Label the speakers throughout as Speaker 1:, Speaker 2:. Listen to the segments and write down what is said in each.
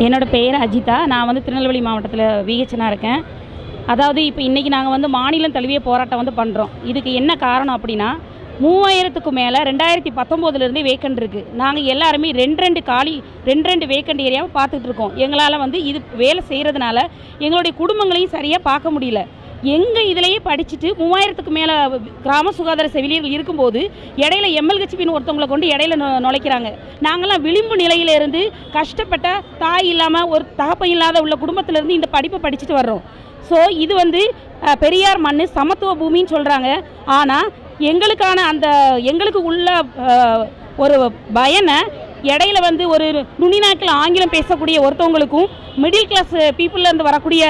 Speaker 1: என்னோட பேர் அஜிதா. நான் வந்து திருநெல்வேலி மாவட்டத்தில் விஹெச்னா இருக்கேன். அதாவது இப்போ இன்றைக்கி நாங்கள் வந்து மாநிலம் தழுவிய போராட்டம் பண்ணுறோம். இதுக்கு என்ன காரணம் அப்படின்னா, 3000க்கு மேலே 2019 வேக்கண்ட் இருக்குது. நாங்கள் எல்லாருமே ரெண்டு வேக்கண்ட் ஏரியாவை பார்த்துட்டு இருக்கோம். எங்களால் வந்து இது வேலை செய்கிறதுனால எங்களுடைய குடும்பங்களையும் சரியாக பார்க்க முடியல. எங்கள் இதிலேயே படிச்சுட்டு 3000க்கு மேலே கிராம சுகாதார செவிலியர்கள் இருக்கும்போது இடையில எம்எல்ஹெச்பின்னு ஒருத்தவங்களை கொண்டு இடையில நுழைக்கிறாங்க. நாங்களாம் விளிம்பு நிலையிலேருந்து கஷ்டப்பட்ட தாய் இல்லாமல் ஒரு தகப்பம் இல்லாத உள்ள குடும்பத்திலேருந்து இந்த படிப்பை படிச்சுட்டு வர்றோம். ஸோ இது வந்து பெரியார் மண் சமத்துவ பூமின்னு சொல்கிறாங்க. ஆனால் எங்களுக்கு உள்ள ஒரு பயனை இடையில வந்து ஒரு நுனிநாக்கில் ஆங்கிலம் பேசக்கூடிய ஒருத்தவங்களுக்கும் மிடில் கிளாஸ் பீப்புளிலேருந்து வரக்கூடிய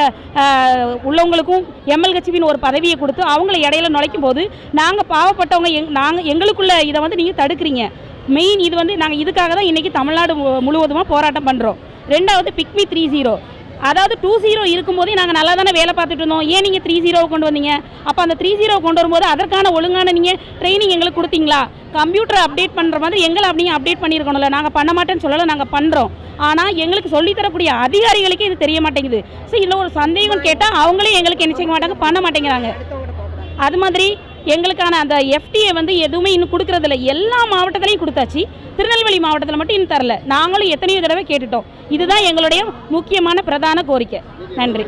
Speaker 1: உள்ளவங்களுக்கும் எம்எல்ஹெச்பின்னு ஒரு பதவியை கொடுத்து அவங்கள இடையில நுழைக்கும் போது நாங்கள் பாவப்பட்டவங்க எங்களுக்குள்ள இதை வந்து நீங்கள் தடுக்கிறீங்க. மெயின் இது வந்து நாங்கள் இதுக்காக தான் இன்றைக்கி தமிழ்நாடு முழுவதுமாக போராட்டம் பண்ணுறோம். ரெண்டாவது பிக்மி 30, அதாவது 20 இருக்கும்போதே நாங்கள் நல்லா தானே வேலை பார்த்துட்டு இருந்தோம். ஏன் நீங்கள் 30 கொண்டு வந்தீங்க? அப்போ அந்த 30 கொண்டு வரும்போது அதற்கான ஒழுங்கான நீங்கள் ட்ரைனிங் எங்களுக்கு கொடுத்தீங்களா? கம்ப்யூட்டரை அப்டேட் பண்ணுற மாதிரி எங்களை அப்படியே அப்டேட் பண்ணியிருக்கணும்ல. நாங்கள் பண்ண மாட்டேன்னு சொல்லலை, நாங்கள் பண்ணுறோம். ஆனால் எங்களுக்கு சொல்லித்தரக்கூடிய அதிகாரிகளுக்கே இது தெரிய மாட்டேங்குது. ஸோ இதில் ஒரு சந்தேகம் கேட்டால் அவங்களே எங்களுக்கு என்ன செய்ய மாட்டாங்க, பண்ண மாட்டேங்கிறாங்க. அது மாதிரி எங்களுக்கான அந்த எஃப்டிஏ வந்து எதுவுமே இன்னும் கொடுக்குறதில்ல. எல்லா மாவட்டத்திலையும் கொடுத்தாச்சு, திருநெல்வேலி மாவட்டத்தில் மட்டும் இன்னும் தரல. நாங்களும் எத்தனையோ தடவை கேட்டுட்டோம். இதுதான் எங்களுடைய முக்கியமான பிரதான கோரிக்கை. நன்றி.